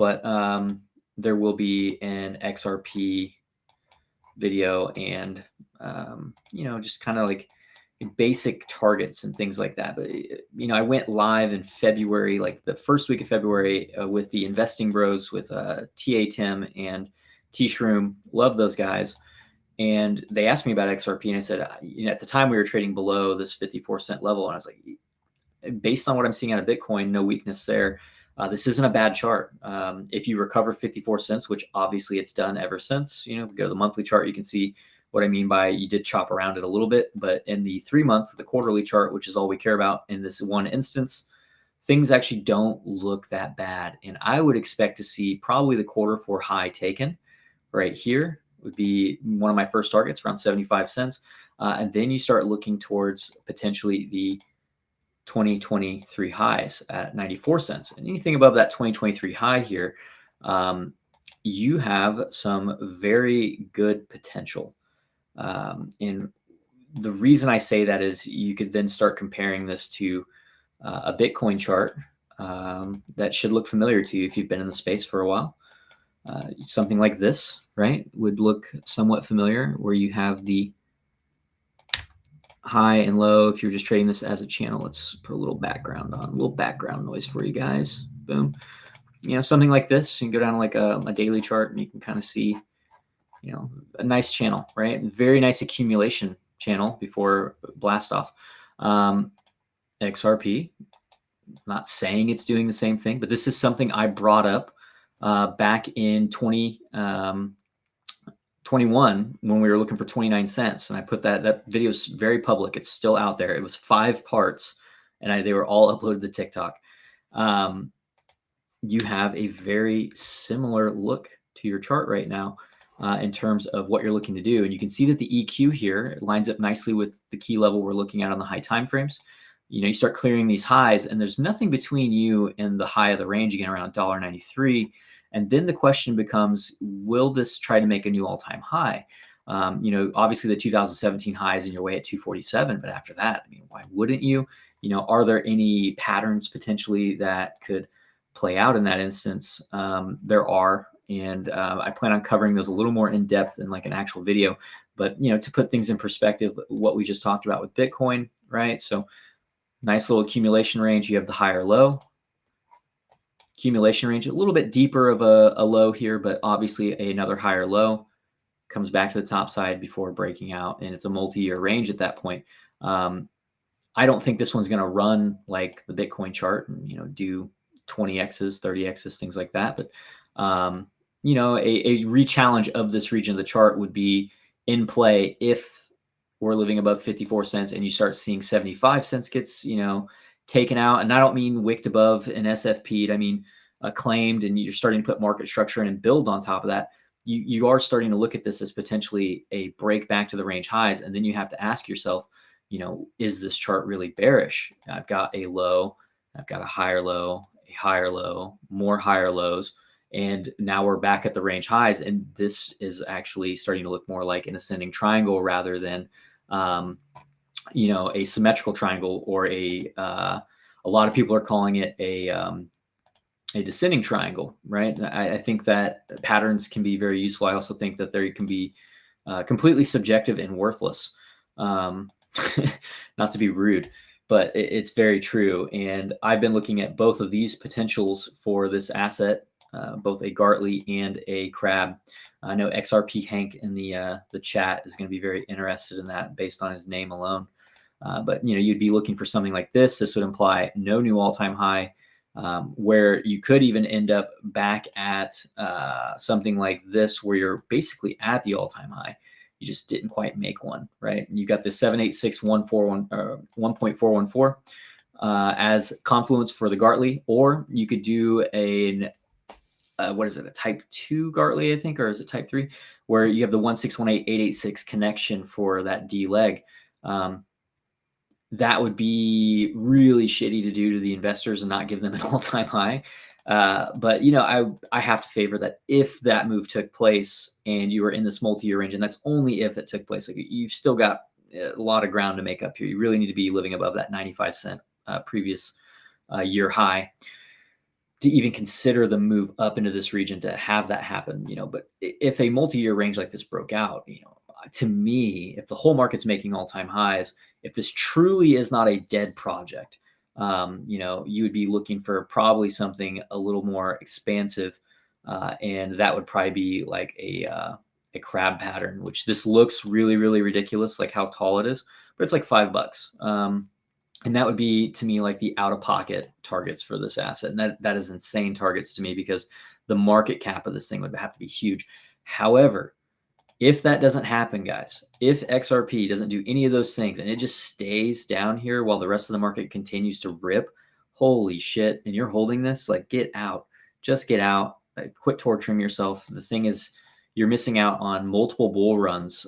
but there will be an XRP video and, just kind of like basic targets and things like that. But, I went live in February, like the first week of February with the Investing Bros with TA Tim and T Shroom. Love those guys. And they asked me about XRP, and I said, at the time we were trading below this 54-cent level. And I was like, based on what I'm seeing out of Bitcoin, no weakness there. This isn't a bad chart. If you recover 54 cents, which obviously it's done ever since, go to the monthly chart, you can see what I mean by you did chop around it a little bit. But in the 3-month, the quarterly chart, which is all we care about in this one instance, things actually don't look that bad. And I would expect to see probably the Q4 high taken right here would be one of my first targets, around 75 cents. And then you start looking towards potentially the 2023 highs at 94 cents. And anything above that 2023 high here, you have some very good potential. And the reason I say that is you could then start comparing this to a Bitcoin chart that should look familiar to you if you've been in the space for a while. Something like this, right, would look somewhat familiar, where you have the high and low. If you're just trading this as a channel, let's put a little background on, a little background noise for you guys. Boom. Something like this. You can go down to like a daily chart and you can kind of see, a nice channel, right? Very nice accumulation channel before blast off. XRP, not saying it's doing the same thing, but this is something I brought up back in 2021 when we were looking for 29 cents. And I put that video is very public. It's still out there. It was 5 parts and they were all uploaded to TikTok. You have a very similar look to your chart right now in terms of what you're looking to do. And you can see that the EQ here lines up nicely with the key level we're looking at on the high time frames. You start clearing these highs and there's nothing between you and the high of the range, again, around $1.93. And then the question becomes, will this try to make a new all-time high? Obviously the 2017 high is in your way at 247, but after that, why wouldn't you? Are there any patterns potentially that could play out in that instance? There are, and I plan on covering those a little more in depth in like an actual video. But to put things in perspective, what we just talked about with Bitcoin, right? So nice little accumulation range. You have the higher low. Accumulation range, a little bit deeper of a low here, but obviously another higher low. Comes back to the top side before breaking out, and it's a multi-year range at that point. I don't think this one's going to run like the Bitcoin chart and do 20x's, 30x's, things like that. But a re-challenge of this region of the chart would be in play if we're living above 54 cents and you start seeing 75 cents gets taken out. And I don't mean wicked above an SFP'd, I mean claimed, and you're starting to put market structure in and build on top of that. You are starting to look at this as potentially a break back to the range highs. And then you have to ask yourself, is this chart really bearish? I've got a low, I've got a higher low, a higher low, more higher lows. And now we're back at the range highs. And this is actually starting to look more like an ascending triangle rather than, a symmetrical triangle, or a lot of people are calling it a descending triangle, right? I think that patterns can be very useful. I also think that they can be completely subjective and worthless. Not to be rude, but it's very true. And I've been looking at both of these potentials for this asset, both a Gartley and a Crab. I know XRP Hank in the chat is going to be very interested in that based on his name alone. But you'd be looking for something like this. This would imply no new all-time high, where you could even end up back at something like this, where you're basically at the all-time high. You just didn't quite make one, right? You got the 1.414 as confluence for the Gartley, or you could do a type 2 Gartley, I think, or is it type 3, where you have the 1618886 connection for that D leg. That would be really shitty to do to the investors and not give them an all-time high. But I have to favor that if that move took place and you were in this multi-year range, and that's only if it took place. Like, you've still got a lot of ground to make up here. You really need to be living above that 95 cent previous year high. to even consider the move up into this region to have that happen, but if a multi-year range like this broke out, to me, if the whole market's making all-time highs, if this truly is not a dead project, you would be looking for probably something a little more expansive, and that would probably be like a crab pattern, which this looks really, really ridiculous, like how tall it is, but it's like $5. And that would be, to me, like the out-of-pocket targets for this asset. And that is insane targets to me, because the market cap of this thing would have to be huge. However, if that doesn't happen, guys, if XRP doesn't do any of those things and it just stays down here while the rest of the market continues to rip, holy shit, and you're holding this, like, get out. Just get out. Quit torturing yourself. The thing is, you're missing out on multiple bull runs.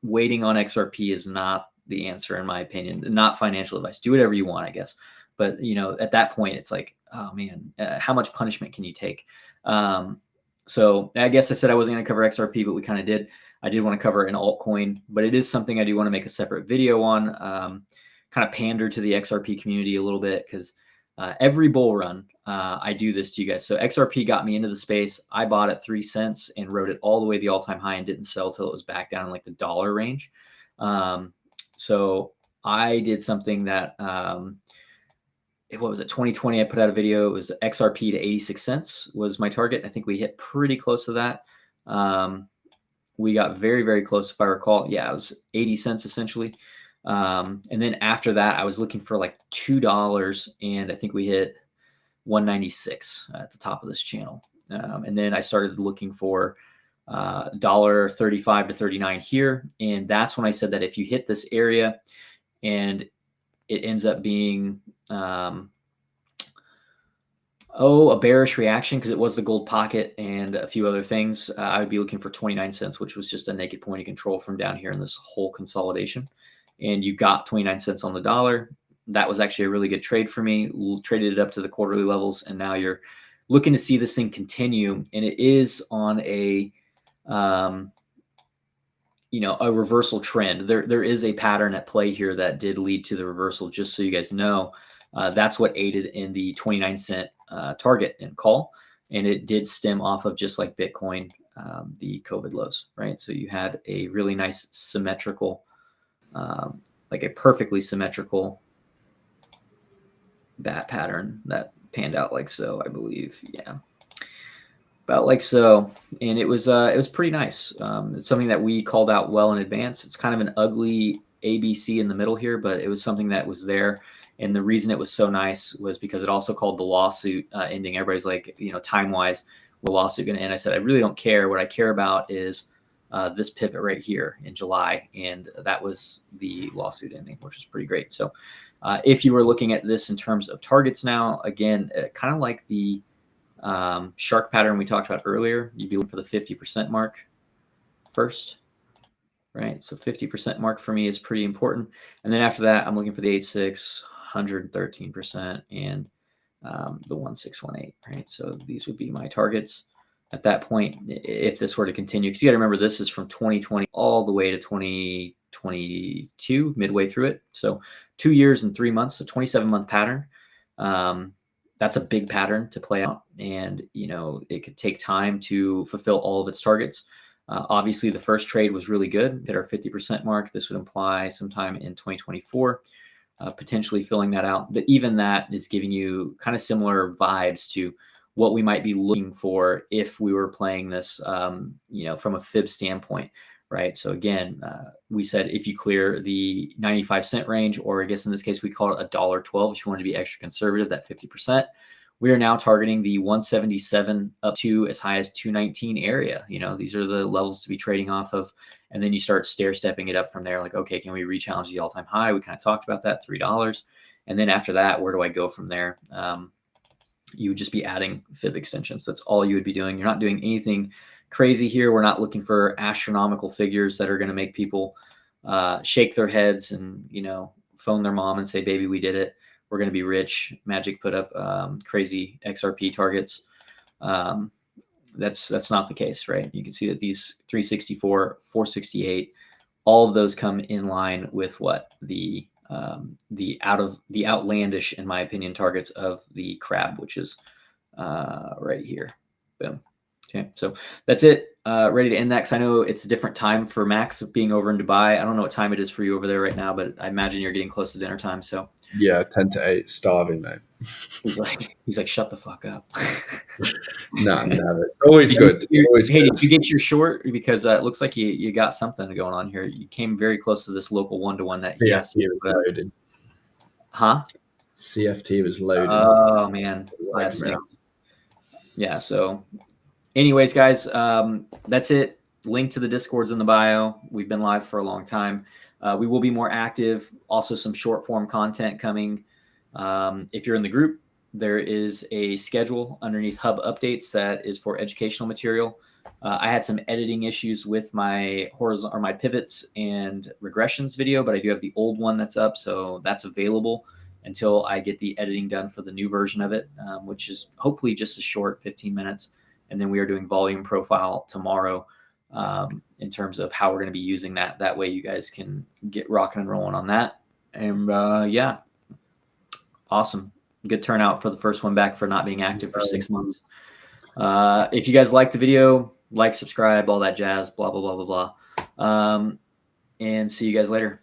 Waiting on XRP is not the answer, in my opinion. Not financial advice. Do whatever you want, I guess. But at that point, it's like, oh man, how much punishment can you take? So I guess I said I wasn't going to cover XRP, but we kind of did. I did want to cover an altcoin, but it is something I do want to make a separate video on. Kind of pander to the XRP community a little bit, because every bull run, I do this to you guys. So XRP got me into the space. I bought at 3 cents and rode it all the way to the all-time high and didn't sell till it was back down in like the dollar range. So I did something that, what was it, 2020, I put out a video. It was XRP to 86 cents was my target. I think we hit pretty close to that. We got very, very close, if I recall. Yeah, it was 80 cents essentially. And then after that, I was looking for like $2, and I think we hit 196 at the top of this channel. And then I started looking for $1.35 to 39 here. And that's when I said that if you hit this area and it ends up being a bearish reaction, because it was the gold pocket and a few other things, I would be looking for 29 cents, which was just a naked point of control from down here in this whole consolidation. And you got 29 cents on the dollar. That was actually a really good trade for me. Traded it up to the quarterly levels, and now you're looking to see this thing continue. And it is on a reversal trend. There is a pattern at play here that did lead to the reversal, just so you guys know. That's what aided in the 29 cent target and call. And it did stem off of, just like Bitcoin, the COVID lows, right? So you had a really nice symmetrical, like a perfectly symmetrical bat pattern that panned out like so, I believe. Yeah. About like so. And it was pretty nice. It's something that we called out well in advance. It's kind of an ugly ABC in the middle here, but it was something that was there. And the reason it was so nice was because it also called the lawsuit ending. Everybody's like, time-wise, will the lawsuit going to end? I said, I really don't care. What I care about is this pivot right here in July. And that was the lawsuit ending, which was pretty great. So if you were looking at this in terms of targets now, again, kind of like the shark pattern we talked about earlier, you'd be looking for the 50% mark first, right? So 50% mark for me is pretty important. And then after that, I'm looking for the 86, 113%, and the 1618, right? So these would be my targets at that point if this were to continue. Because you got to remember, this is from 2020 all the way to 2022, midway through it. So 2 years and 3 months, so 27-month pattern. That's a big pattern to play out, and it could take time to fulfill all of its targets. Obviously, the first trade was really good, hit our 50% mark. This would imply sometime in 2024, potentially filling that out. But even that is giving you kind of similar vibes to what we might be looking for if we were playing this, from a fib standpoint, right? So again, we said if you clear the 95-cent range, or I guess in this case, we call it $1.12 if you want to be extra conservative, that 50%. We are now targeting the 177 up to as high as 219 area. These are the levels to be trading off of. And then you start stair-stepping it up from there. Like, okay, can we re-challenge the all-time high? We kind of talked about that, $3. And then after that, where do I go from there? You would just be adding fib extensions. That's all you would be doing. You're not doing anything crazy here. We're not looking for astronomical figures that are going to make people shake their heads and, phone their mom and say, baby, we did it. We're going to be rich. Magic put up crazy XRP targets. That's not the case, right? You can see that these 364, 468, all of those come in line with what the the outlandish, in my opinion, targets of the crab, which is right here. Boom. Okay, so that's it. Ready to end that, because I know it's a different time for Max being over in Dubai. I don't know what time it is for you over there right now, but I imagine you're getting close to dinner time. So yeah, 10 to 8, starving, mate. he's like, shut the fuck up. No, never. Always good. Always Hey, good. did you get your short? Because it looks like you got something going on here. You came very close to this local 1-to-1 that he asked CFT you. was loading. Huh? CFT was loading. Oh man, that stinks. Yeah. So, anyways, guys, that's it. Link to the Discord's in the bio. We've been live for a long time. We will be more active. Also, some short form content coming. If you're in the group, there is a schedule underneath Hub Updates that is for educational material. I had some editing issues with my horizontal or my pivots and regressions video, but I do have the old one that's up, so that's available until I get the editing done for the new version of it, which is hopefully just a short 15 minutes. And then we are doing volume profile tomorrow in terms of how we're going to be using that. That way you guys can get rocking and rolling on that. And yeah, awesome. Good turnout for the first one back for not being active for 6 months. If you guys like the video, like, subscribe, all that jazz, blah, blah, blah, blah, blah. And see you guys later.